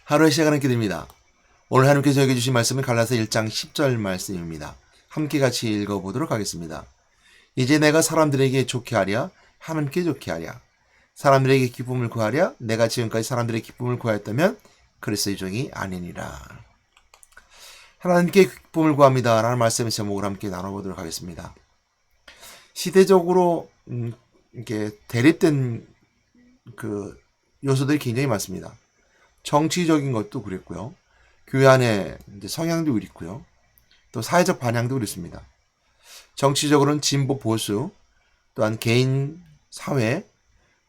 하루의 시작하는 길입니다. 오늘 하나님께서 저에게 주신 말씀은 갈라서 1장 10절 말씀입니다. 함께 같이 읽어보도록 하겠습니다. 이제 내가 사람들에게 좋게 하랴 하나님께 좋게 하랴 사람들에게 기쁨을 구하랴 내가 지금까지 사람들의 기쁨을 구하였다면 그리스도의 종이 아니니라. 하나님께 기쁨을 구합니다 라는 말씀의 제목을 함께 나눠보도록 하겠습니다. 시대적으로 이렇게 대립된 그 요소들이 굉장히 많습니다. 정치적인 것도 그랬고요. 교회 안에 이제 성향도 그렇고요. 또 사회적 반향도 그렇습니다. 정치적으로는 진보 보수, 또한 개인 사회,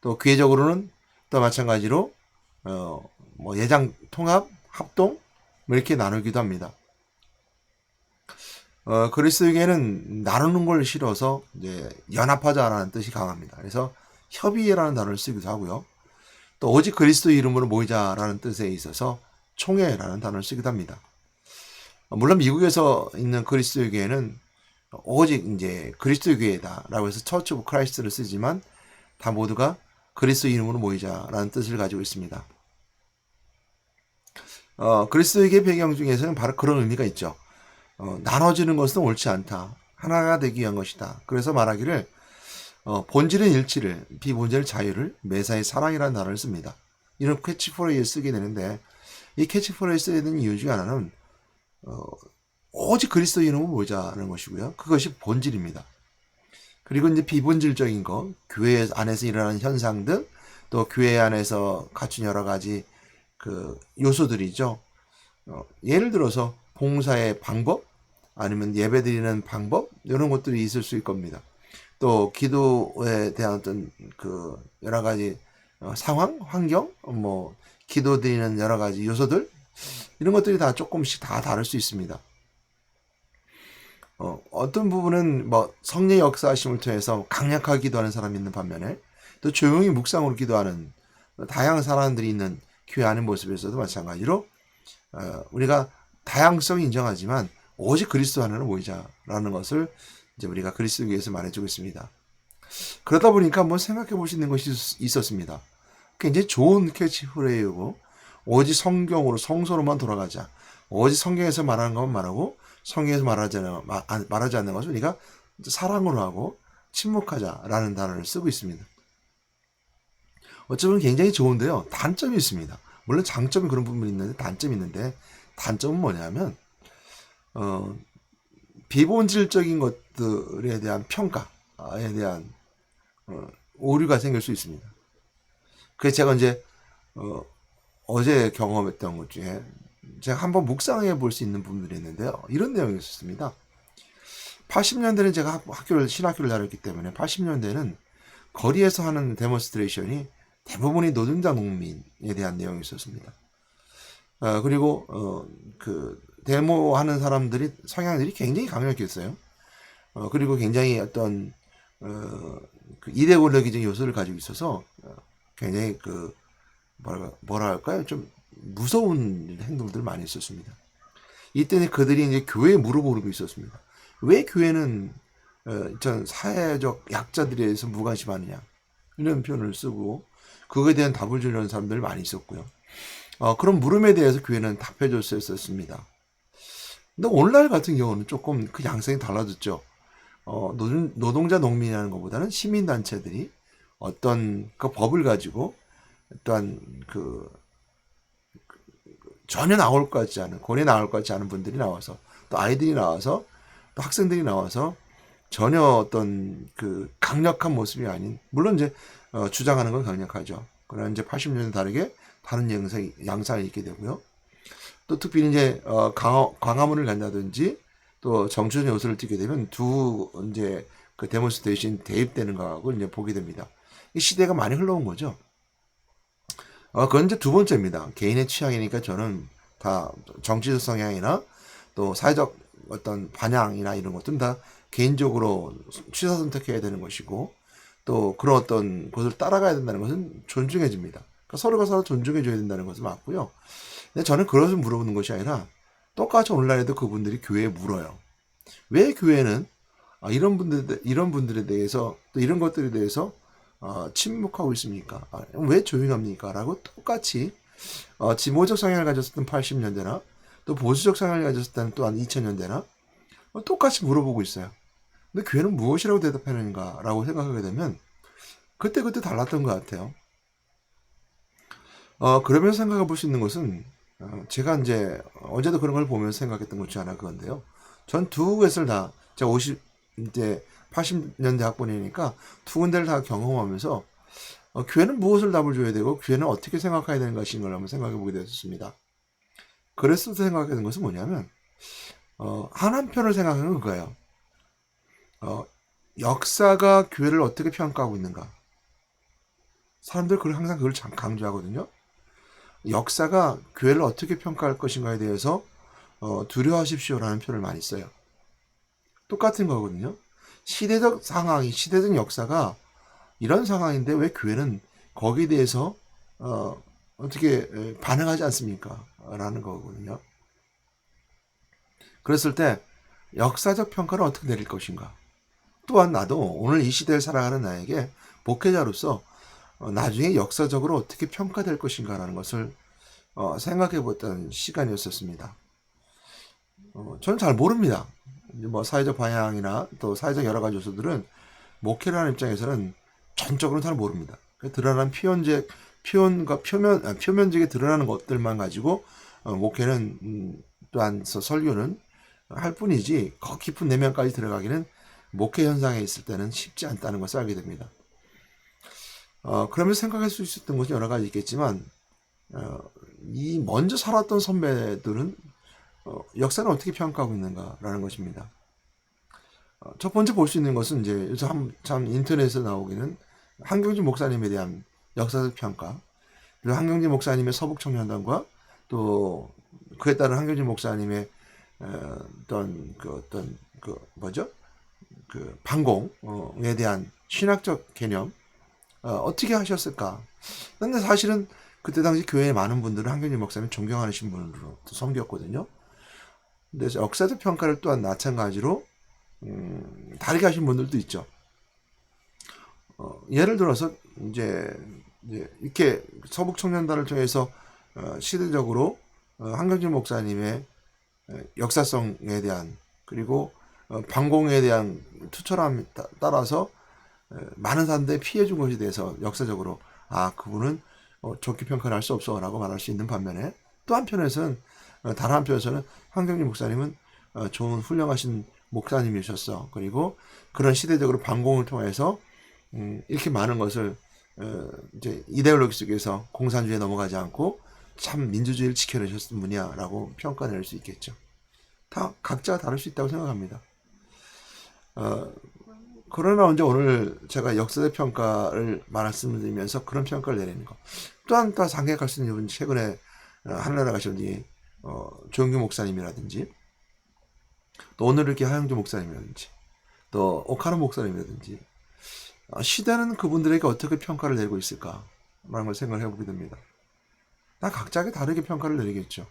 또 교회적으로는 또 마찬가지로 예장 통합, 합동 이렇게 나누기도 합니다. 그리스도에게는 나누는 걸 싫어서 이제 연합하자라는 뜻이 강합니다. 그래서 협의회라는 단어를 쓰기도 하고요. 또 오직 그리스도 이름으로 모이자라는 뜻에 있어서 총회라는 단어를 쓰기도 합니다. 물론 미국에서 있는 그리스도 교회는 오직 이제 그리스도 교회다라고 해서 처치 오브 크라이스트를 쓰지만 다 모두가 그리스도 이름으로 모이자라는 뜻을 가지고 있습니다. 그리스도 교회 배경 중에서는 바로 그런 의미가 있죠. 나눠지는 것은 옳지 않다. 하나가 되기 위한 것이다. 그래서 말하기를 본질은 일치를, 비본질은 자유를, 매사의 사랑이라는 단어를 씁니다. 이런 캐치프레이즈를 쓰게 되는데 이 캐치프레이즈 쓰게 되는 이유 중에 하나는 오직 그리스도 이름으로 모이자는 것이고요. 그것이 본질입니다. 그리고 이제 비본질적인 것, 교회 안에서 일어나는 현상들, 또 교회 안에서 갖춘 여러 가지 그 요소들이죠. 예를 들어서 봉사의 방법, 아니면 예배드리는 방법, 이런 것들이 있을 수 있을 겁니다. 또 기도에 대한 어떤 그 여러 가지 상황, 환경, 기도 드리는 여러 가지 요소들, 이런 것들이 다 조금씩 다 다를 수 있습니다. 어떤 부분은 성령의 역사하심을 통해서 강력하게 기도하는 사람이 있는 반면에 또 조용히 묵상으로 기도하는 다양한 사람들이 있는 교회 안의 모습에서도 마찬가지로 우리가 다양성을 인정하지만 오직 그리스도 하나로 모이자라는 것을 이제 우리가 그리스도교에서 말해주고 있습니다. 그러다 보니까 한번 생각해 볼 수 있는 것이 있었습니다. 굉장히 좋은 캐치프레이즈고 오직 성경으로 성서로만 돌아가자. 오직 성경에서 말하는 것만 말하고 성경에서 말하지 않는 것을 우리가 사랑으로 하고 침묵하자라는 단어를 쓰고 있습니다. 어쩌면 굉장히 좋은데요. 단점이 있습니다. 물론 장점이 그런 부분이 있는데 단점이 있는데 단점은 뭐냐면 비본질적인 것들에 대한 평가에 대한 오류가 생길 수 있습니다. 그래서 제가 이제 어제 경험했던 것 중에 제가 한번 묵상해 볼 수 있는 부분들이 있는데요. 이런 내용이 있었습니다. 80년대는 제가 신학교를 다녔기 때문에 80년대는 거리에서 하는 데몬스트레이션이 대부분이 노동자 농민에 대한 내용이 있었습니다. 그리고 그 데모하는 사람들이 성향들이 굉장히 강력했어요. 그리고 굉장히 어떤 그 이데올로기적인 요소를 가지고 있어서 굉장히 그 뭐라 할까요? 좀 무서운 행동들을 많이 했었습니다. 이때는 그들이 이제 교회에 물어보고 있었습니다. 왜 교회는 전 사회적 약자들에 대해서 무관심하느냐 이런 표현을 쓰고 그거에 대한 답을 주려는 사람들 많이 있었고요. 그런 물음에 대해서 교회는 답해줬었습니다. 근데 오늘날 같은 경우는 조금 그 양상이 달라졌죠. 노동자 농민이라는 것보다는 시민단체들이 어떤 그 법을 가지고 또한 전혀 나올 것 같지 않은, 권에 나올 것 같지 않은 분들이 나와서 또 아이들이 나와서 또 학생들이 나와서 전혀 어떤 그 강력한 모습이 아닌, 물론 이제 주장하는 건 강력하죠. 그러나 이제 80년대 다르게 다른 양상이 있게 되고요. 또 특별히 이제 광화문을 간다든지 또 정치적 요소를 띠게 되면 이제 그 데몬스트레이션 대입되는 거하고 이제 보게 됩니다. 이 시대가 많이 흘러온 거죠. 그건 이제 두 번째입니다. 개인의 취향이니까 저는 다 정치적 성향이나 또 사회적 어떤 반향이나 이런 것들은 다 개인적으로 취사 선택해야 되는 것이고 또 그런 어떤 것을 따라가야 된다는 것은 존중해줍니다. 그러니까 서로가 서로 존중해줘야 된다는 것은 맞고요. 근데 저는 그것을 물어보는 것이 아니라 똑같이 온라인에도 그분들이 교회에 물어요. 왜 교회는 이런 분들에 대해서 또 이런 것들에 대해서 침묵하고 있습니까? 왜 조용합니까? 라고 똑같이 진보적 성향을 가졌었던 80년대나 또 보수적 성향을 가졌었던 또한 2000년대나 똑같이 물어보고 있어요. 근데 교회는 무엇이라고 대답하는가라고 생각하게 되면 그때그때 달랐던 것 같아요. 그러면서 생각해 볼 수 있는 것은 제가 이제 어제도 그런 걸 보면서 생각했던 것 중 하나 그건데요. 전 두 곳을 다 제가 50대 80년대 학번이니까 두 군데를 다 경험하면서 교회는 무엇을 답을 줘야 되고 교회는 어떻게 생각해야 되는 것인 걸 한번 생각해 보게 되었습니다. 그래서 생각하게 된 것은 뭐냐면 한편을 생각하는 그거예요. 어, 역사가 교회를 어떻게 평가하고 있는가. 사람들 항상 그걸 강조하거든요. 역사가 교회를 어떻게 평가할 것인가에 대해서 두려워하십시오라는 표현을 많이 써요. 똑같은 거거든요. 시대적 상황이, 시대적 역사가 이런 상황인데 왜 교회는 거기에 대해서 어떻게 반응하지 않습니까? 라는 거거든요. 그랬을 때 역사적 평가를 어떻게 내릴 것인가? 또한 나도 오늘 이 시대를 살아가는 나에게 목회자로서 나중에 역사적으로 어떻게 평가될 것인가라는 것을 생각해 봤던 시간이었었습니다. 저는 잘 모릅니다. 뭐 사회적 방향이나 또 사회적 여러 가지 요소들은 목회를 하는 입장에서는 전적으로 잘 모릅니다. 드러난 표현과 표면적에 드러나는 것들만 가지고 목회는 또한 설교는 할 뿐이지 더 깊은 내면까지 들어가기는 목회 현상에 있을 때는 쉽지 않다는 것을 알게 됩니다. 그러면서 생각할 수 있었던 것이 여러 가지 있겠지만 이 먼저 살았던 선배들은 역사는 어떻게 평가하고 있는가라는 것입니다. 첫 번째 볼 수 있는 것은 이제 요즘 참 인터넷에 나오기는 한경진 목사님에 대한 역사적 평가, 그리고 한경진 목사님의 서북청년단과 또 그에 따른 한경진 목사님의 어떤 뭐죠? 그 반공에 대한 신학적 개념 어떻게 하셨을까? 근데 사실은 그때 당시 교회의 많은 분들은 한경진 목사님 존경하시는 분으로 섬겼거든요. 근데 역사적 평가를 또한 마찬가지로 다르게 하신 분들도 있죠. 예를 들어서 이제 이렇게 서북 청년단을 통해서 시대적으로 한경진 목사님의 역사성에 대한 그리고 반공에 대한 투철함에 따라서 많은 사람들이 피해 준 것에 대해서 역사적으로 그분은 좋게 평가를 할 수 없어라고 말할 수 있는 반면에 또 한편에서는 다른 한편에서는 한경진 목사님은 좋은 훌륭하신 목사님이셨어. 그리고 그런 시대적으로 반공을 통해서 이렇게 많은 것을 이제 이데올로기 속에서 공산주의에 넘어가지 않고 참 민주주의를 지켜내셨던 분이야라고 평가낼 수 있겠죠. 다 각자가 다를 수 있다고 생각합니다. 그러나 이제 오늘 제가 역사적 평가를 말씀드리면서 그런 평가를 내리는 거. 또한 또 생각할 수 있는 분 최근에 하늘나라 가셨니 조영규 목사님이라든지 또 오늘 이렇게 하영주 목사님이라든지 또 오카노 목사님이라든지 시대는 그분들에게 어떻게 평가를 내리고 있을까 라는 걸 생각을 해보게 됩니다. 다 각자에게 다르게 평가를 내리겠죠.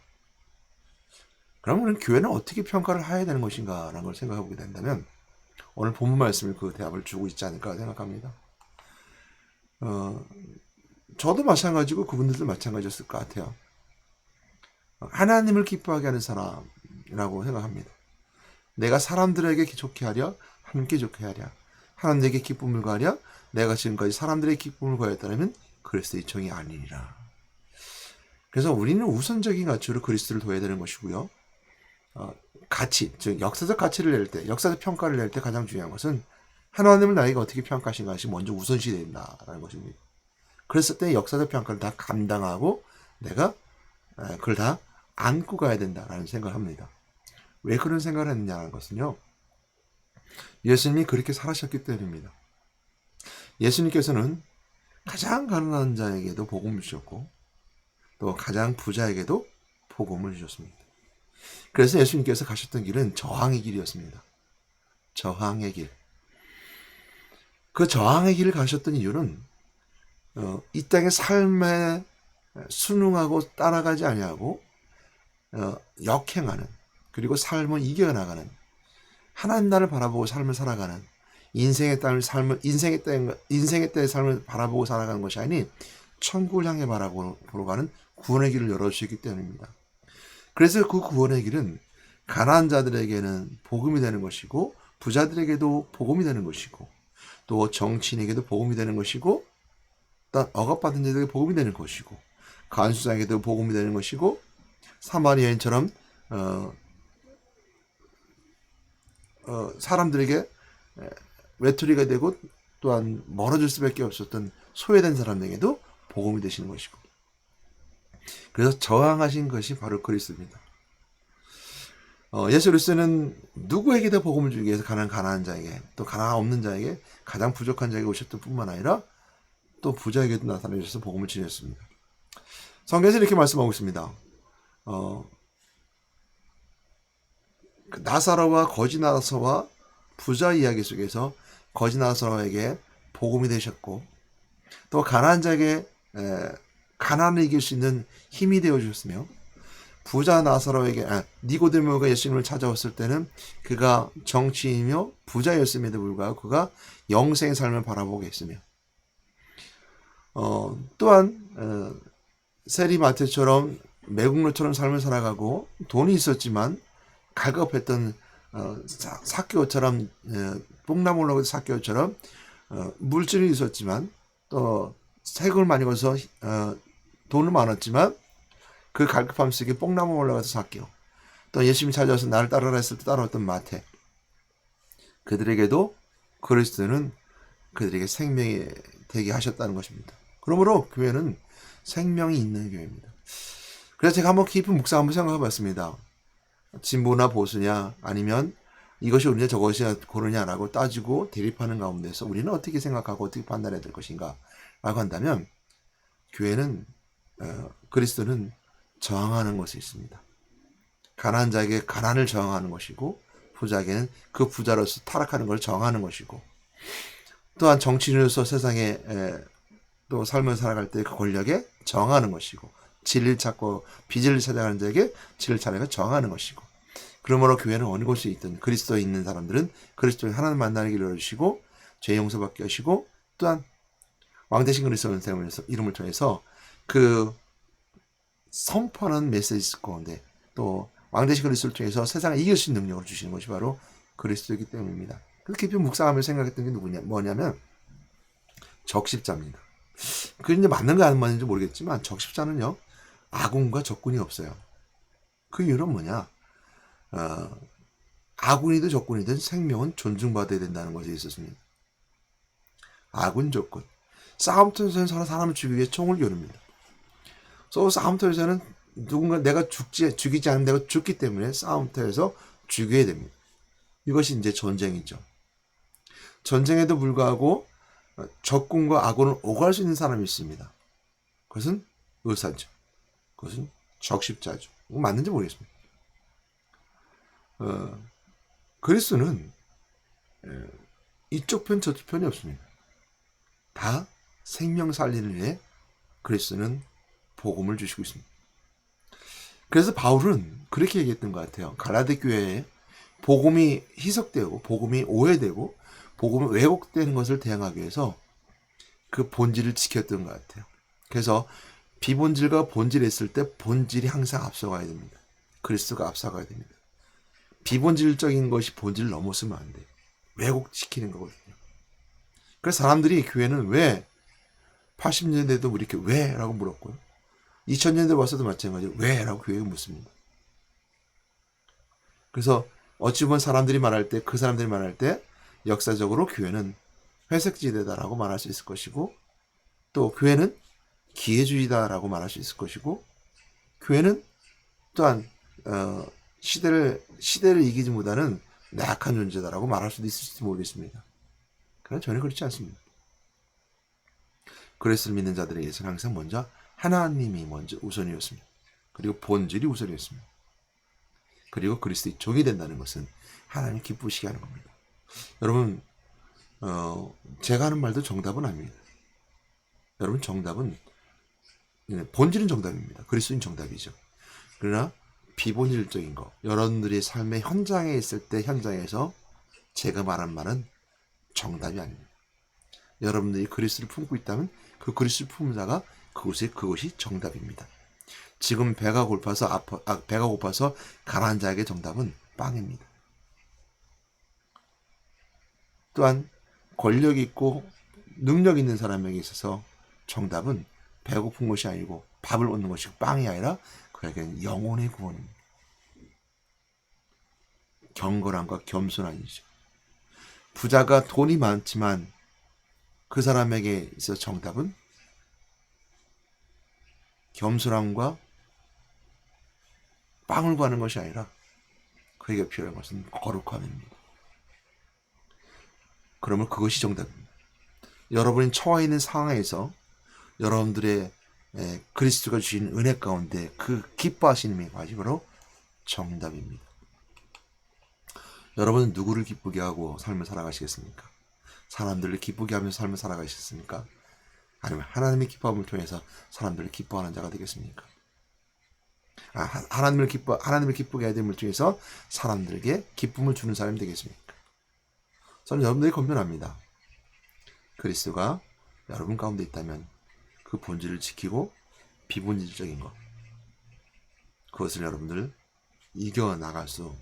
그러면 교회는 어떻게 평가를 해야 되는 것인가 라는 걸 생각해 보게 된다면 오늘 본문 말씀이 그 대답을 주고 있지 않을까 생각합니다. 저도 마찬가지고 그분들도 마찬가지였을 것 같아요. 하나님을 기뻐하게 하는 사람이라고 생각합니다. 내가 사람들에게 좋게 하랴 하나님께 좋게 하랴 하나님에게 기쁨을 가랴 내가 지금까지 사람들의 기쁨을 구하였다면 그리스도의 종이 아니니라. 그래서 우리는 우선적인 가치로 그리스도를 둬야 되는 것이고요. 가치, 즉 역사적 가치를 낼 때, 역사적 평가를 낼 때 가장 중요한 것은 하나님을 나에게 어떻게 평가하신 것이 먼저 우선시 된다라는 것입니다. 그랬을 때 역사적 평가를 다 감당하고 내가 그걸 다 안고 가야 된다라는 생각을 합니다. 왜 그런 생각을 했느냐는 것은요. 예수님이 그렇게 살아셨기 때문입니다. 예수님께서는 가장 가난한 자에게도 복음을 주셨고 또 가장 부자에게도 복음을 주셨습니다. 그래서 예수님께서 가셨던 길은 저항의 길이었습니다. 저항의 길. 그 저항의 길을 가셨던 이유는 이 땅의 삶에 순응하고 따라가지 아니하고 역행하는 그리고 삶을 이겨나가는 하나님 나라를 바라보고 삶을 살아가는 인생의 땅의 삶을 바라보고 살아가는 것이 아닌 천국을 향해 바라보러 가는 구원의 길을 열어주셨기 때문입니다. 그래서 그 구원의 길은 가난한 자들에게는 복음이 되는 것이고 부자들에게도 복음이 되는 것이고 또 정치인에게도 복음이 되는 것이고 또 억압받은 자들에게 복음이 되는 것이고 간수장에게도 복음이 되는 것이고 사마리아 여인처럼 사람들에게 외톨이가 되고 또한 멀어질 수밖에 없었던 소외된 사람에게도 복음이 되시는 것이고 그래서 저항하신 것이 바로 그리스도입니다. 예수 그리스도는 누구에게도 복음을 주기 위해서 가난한 자에게 또 가난 없는 자에게 가장 부족한 자에게 오셨던 뿐만 아니라 또 부자에게도 나타나셔서 복음을 주셨습니다. 성경에서 이렇게 말씀하고 있습니다. 나사로와 거지 나사로와 부자 이야기 속에서 거지 나사로에게 복음이 되셨고 또 가난한 자에게 가난을 이길 수 있는 힘이 되어 주셨으며 부자 나사로에게 니고데모가 예수님을 찾아왔을 때는 그가 정치인이며 부자였음에도 불구하고 그가 영생의 삶을 바라보게 했으며 또한 세리마테처럼 매국노처럼 삶을 살아가고 돈이 있었지만 갈급했던 삭개오처럼 뽕나무로 삭개오처럼 물질이 있었지만 또 세금을 많이 거서 돈은 많았지만 그 갈급함 속에 뽕나무 올라가서 삭개오 또 예수님이 찾아와서 나를 따르라 했을 때 따라왔던 마태 그들에게도 그리스도는 그들에게 생명이 되게 하셨다는 것입니다. 그러므로 교회는 생명이 있는 교회입니다. 그래서 제가 한번 깊은 묵상 한번 생각해 봤습니다. 진보나 보수냐 아니면 이것이 옳으냐 저것이 고르냐라고 따지고 대립하는 가운데서 우리는 어떻게 생각하고 어떻게 판단해야 될 것인가 라고 한다면 교회는 그리스도는 저항하는 것이 있습니다. 가난한 자에게 가난을 저항하는 것이고 부자에게는 그 부자로서 타락하는 것을 저항하는 것이고 또한 정치인으로서 세상에 또 삶을 살아갈 때 그 권력에 저항하는 것이고 진리를 찾고 비진리를 찾아가는 자에게 진리를 찾아가 저항하는 것이고 그러므로 교회는 어느 곳에 있든 그리스도에 있는 사람들은 그리스도의 하나님 만나는 길을 열어주시고 죄 용서받게 하시고 또한 왕대신 그리스도의 이름을 통해서 그 선포하는 메시지 가운데 또 왕대신 그리스도를 통해서 세상을 이길 수 있는 능력을 주시는 것이 바로 그리스도이기 때문입니다. 그렇게 깊이 묵상하면서 생각했던 게 뭐냐면 적십자입니다. 그게 이제 맞는가 안 맞는지 모르겠지만 적십자는요 아군과 적군이 없어요. 그 이유는 뭐냐? 아군이든 적군이든 생명은 존중받아야 된다는 것이 있었습니다. 아군 적군. 싸움터에서는 서로 사람을 죽이기 위해 총을 겨눕니다. 그래서 싸움터에서는 누군가 내가 죽이지 않으면 내가 죽기 때문에 싸움터에서 죽여야 됩니다. 이것이 이제 전쟁이죠. 전쟁에도 불구하고 적군과 아군을 오갈 수 있는 사람이 있습니다. 그것은 의사죠. 그것은 적십자죠. 맞는지 모르겠습니다. 그리스도는 이쪽 편 저쪽 편이 없습니다. 다 생명 살리는 일에 그리스도는 복음을 주시고 있습니다. 그래서 바울은 그렇게 얘기했던 것 같아요. 갈라디 교회에 복음이 희석되고 복음이 오해되고 복음이 왜곡되는 것을 대항하기 위해서 그 본질을 지켰던 것 같아요. 그래서 비본질과 본질이 있을 때 본질이 항상 앞서가야 됩니다. 그리스도가 앞서가야 됩니다. 비본질적인 것이 본질을 넘어서면 안 돼요. 왜곡시키는 거거든요. 그래서 사람들이 교회는 왜 80년대도 이렇게 왜? 라고 물었고요. 2000년대 와서도 마찬가지로 왜? 라고 교회가 묻습니다. 그래서 어찌 보면 사람들이 말할 때 그 사람들이 말할 때 역사적으로 교회는 회색지대다라고 말할 수 있을 것이고 또 교회는 기회주의다라고 말할 수 있을 것이고 교회는 또한 시대를 이기지 못하는 나약한 존재다라고 말할 수도 있을지 모르겠습니다. 그러나 전혀 그렇지 않습니다. 그리스도를 믿는 자들에게서는 항상 먼저 하나님이 먼저 우선이었습니다. 그리고 본질이 우선이었습니다. 그리고 그리스도의 종이 된다는 것은 하나님이 기쁘시게 하는 겁니다. 여러분 제가 하는 말도 정답은 아닙니다. 여러분 정답은 본질은 정답입니다. 그리스도인 정답이죠. 그러나 비본질적인 거 여러분들의 삶의 현장에 있을 때 현장에서 제가 말한 말은 정답이 아닙니다. 여러분들이 그리스도를 품고 있다면 그 그리스도를 품은 자가 그것이 정답입니다. 지금 배가 고파서 가난한 자에게 정답은 빵입니다. 또한 권력 있고 능력 있는 사람에게 있어서 정답은 배고픈 것이 아니고 밥을 얻는 것이고 빵이 아니라 그에게는 영혼의 구원입니다. 경건함과 겸손함이죠. 부자가 돈이 많지만 그 사람에게 있어 정답은 겸손함과 빵을 구하는 것이 아니라 그에게 필요한 것은 거룩함입니다. 그러면 그것이 정답입니다. 여러분이 처해 있는 상황에서 여러분들의 그리스도가 주신 은혜 가운데 그 기뻐하시는 것이 바로 정답입니다. 여러분은 누구를 기쁘게 하고 삶을 살아가시겠습니까? 사람들을 기쁘게 하면서 삶을 살아가시겠습니까? 아니면 하나님의 기뻐함을 통해서 사람들을 기뻐하는 자가 되겠습니까? 하나님을 기쁘게 해야 됨을 통해서 사람들에게 기쁨을 주는 사람이 되겠습니까? 저는 여러분들이 권면합니다. 그리스도가 여러분 가운데 있다면 그 본질을 지키고 비본질적인 것, 그것을 여러분들 이겨나갈 수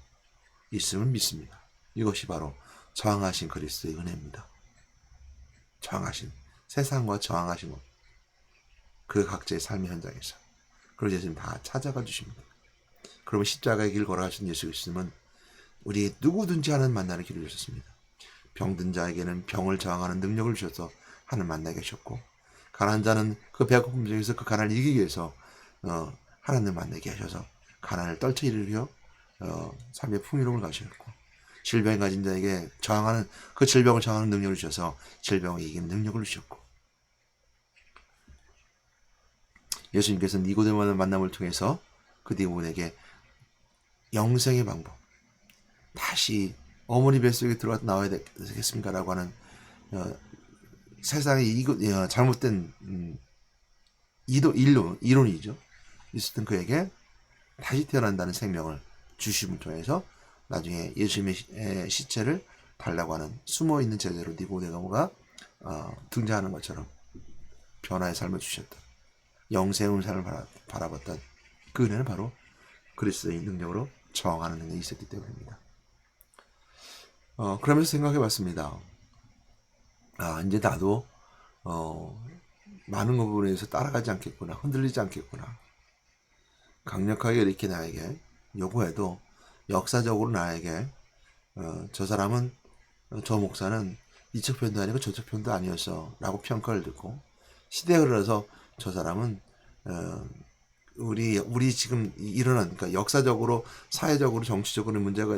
있음을 믿습니다. 이것이 바로 저항하신 그리스도의 은혜입니다. 저항하신, 세상과 저항하신 것, 그 각자의 삶의 현장에서 그걸 예수님 다 찾아가 주십니다. 그러면 십자가의 길 걸어가신 예수 그리스도는 우리 누구든지 하는 만나는 길을 주셨습니다. 병든 자에게는 병을 저항하는 능력을 주셔서 하나님 만나게 하셨고, 가난한 자는 그 배고픔 중에서 그 가난을 이기기 위해서 하나님 만나게 하셔서 가난을 떨쳐 이르려 삶의 풍요로움을 가셨고, 질병에 가진 자에게 저항하는 그 질병을 저항하는 능력을 주셔서 질병을 이기는 능력을 주셨고, 예수님께서 니고데모의 만남을 통해서 그 니고데모에게 영생의 방법, 다시 어머니 뱃속에 들어가 나와야 되겠습니까? 라고 하는 세상의 잘못된 이론이죠. 있었던 그에게 다시 태어난다는 생명을 주심을 통해서 나중에 예수님의 시체를 달라고 하는 숨어있는 제자로 니고데모가 등장하는 것처럼 변화의 삶을 주셨다. 영생의 삶을 바라봤던 그 은혜는 바로 그리스도의 능력으로 저항하는 능력이 있었기 때문입니다. 그러면서 생각해 봤습니다. 이제 나도 많은 부분에서 따라가지 않겠구나, 흔들리지 않겠구나. 강력하게 이렇게 나에게 요구해도 역사적으로 나에게 저 사람은, 저 목사는 이쪽 편도 아니고 저쪽 편도 아니었어 라고 평가를 듣고, 시대가 흘러서 저 사람은 우리 지금 일어난, 그러니까 역사적으로, 사회적으로, 정치적으로 문제가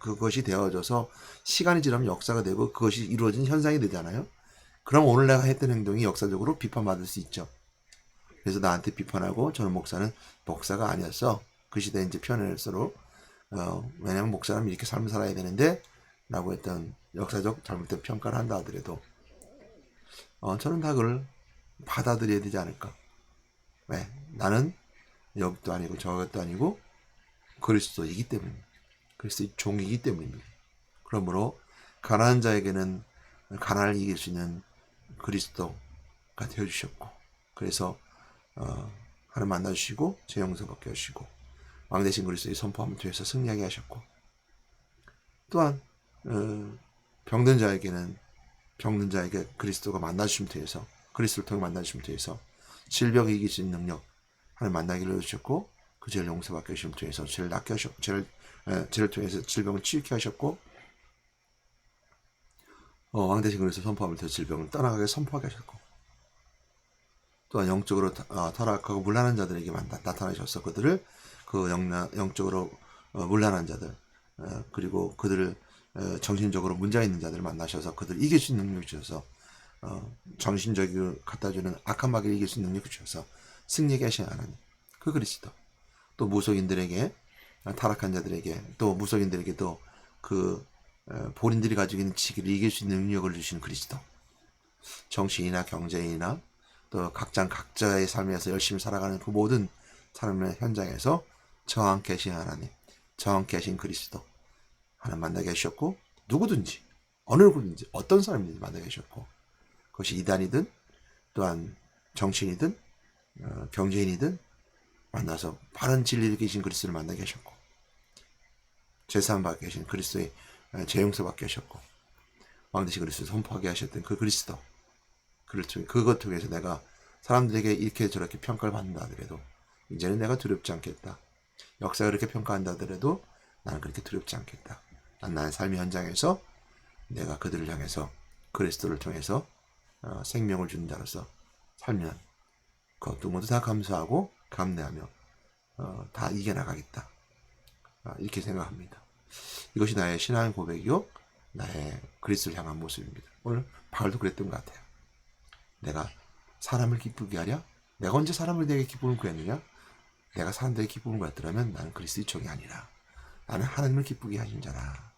그것이 되어져서 시간이 지나면 역사가 되고 그것이 이루어진 현상이 되잖아요. 그럼 오늘 내가 했던 행동이 역사적으로 비판받을 수 있죠. 그래서 나한테 비판하고 저는 목사가 아니었어. 그 시대에 이제 표현을서로 왜냐면 목사라면 이렇게 삶을 살아야 되는데 라고 했던 역사적 잘못된 평가를 한다 하더라도 저는 다 그걸 받아들여야 되지 않을까. 왜? 나는 여기도 아니고 저것도 아니고 그리스도이기 때문입니다. 그리스도의 종이기 때문입니다. 그러므로 가난한 자에게는 가난을 이길 수 있는 그리스도가 되어주셨고, 그래서 하나님 만나주시고 제 영생 받게 하시고 왕 대신 그리스도의 선포함을 통해서 승리하게 하셨고, 또한 병든 자에게 그리스도가 만나주심을 통해서, 그리스도를 통해 만나주심을 통해서 질병을 이길 수 있는 능력 하나님 만나기를 해주셨고, 그 죄를 용서받게 하심을 통해서 죄를 낫게 하셨고, 죄를 통해서 질병을 치유케 하셨고, 왕 대신 그리스도 선포함을 통해서 질병을 떠나가게 선포하게 하셨고, 또한 영적으로 타락하고 물란한 자들에게 나타나셔서 그들을 영적으로 물란한 자들, 그리고 그들을 정신적으로 문제가 있는 자들을 만나셔서 그들을 이길 수 있는 능력을 주셔서 정신적으로 갖다주는 악한 마귀를 이길 수 있는 능력을 주셔서 승리하게 하시는 하나님, 그 그리스도. 또 무속인들에게, 타락한 자들에게, 또 무속인들에게도 그 본인들이 가지고 있는 지기를 이길 수 있는 능력을 주시는 그리스도. 정치인이나 경제인이나 또 각자의 삶에서 열심히 살아가는 그 모든 삶의 현장에서 저항케 하신 하나님, 저항케 하신 그리스도 하나님 만나게 하셨고, 누구든지 어느 누구든지 어떤 사람이든지 만나게 하셨고, 그것이 이단이든 또한 정치인이든 경제인이든 만나서 바른 진리를 계신 그리스도를 만나게 하셨고, 죄사함 받게 하신 그리스도의 재용서 받게 하셨고, 왕대신 그리스도를 선포하게 하셨던 그 그리스도, 그것 통해서 내가 사람들에게 이렇게 저렇게 평가를 받는다 하더라도 이제는 내가 두렵지 않겠다. 역사가 그렇게 평가한다 하더라도 나는 그렇게 두렵지 않겠다. 난 나의 삶의 현장에서 내가 그들을 향해서 그리스도를 통해서 생명을 주는 자로서 살면 그것도 모두 다 감사하고 감내하며 다 이겨나가겠다. 이렇게 생각합니다. 이것이 나의 신앙 고백이요, 나의 그리스도를 향한 모습입니다. 오늘 바울도 그랬던 것 같아요. 내가 사람을 기쁘게 하랴? 내가 언제 사람을 내게 기쁨을 구했느냐? 내가 사람들에게 기쁨을 구했더라면 나는 그리스도의 종이 아니라 나는 하나님을 기쁘게 하신 자라.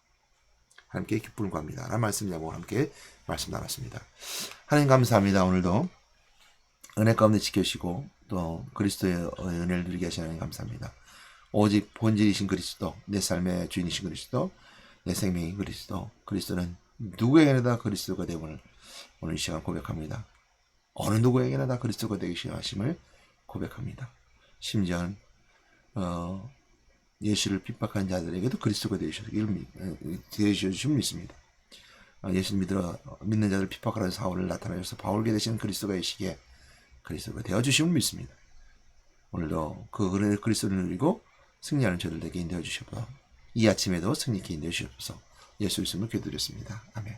하나님께 기쁨을 구합니다. 라는 말씀을 함께 말씀 나눴습니다. 하나님 감사합니다. 오늘도 은혜 가운데 지켜주시고 또 그리스도의 은혜를 누리게 하시는 하나님 감사합니다. 오직 본질이신 그리스도, 내 삶의 주인이신 그리스도, 내 생명인 그리스도, 그리스도는 누구에게나 다 그리스도가 되음을 오늘 이 시간 고백합니다. 어느 누구에게나 다 그리스도가 되게 하심을 고백합니다. 심지어 예수를 핍박한 자들에게도 그리스도가 되셔주심을 믿습니다. 예수 믿는 자들 핍박하는 사울을 나타내셔서 바울게 되시는 그리스도가 이 시기에 그리스도가 되어주심을 믿습니다. 오늘도 그 그리스도를 누리고 승리하는 저들에게 인도해 주시옵소서. 이 아침에도 승리케 인도해 주시옵소서. 예수 이름으로 기도드렸습니다. 아멘.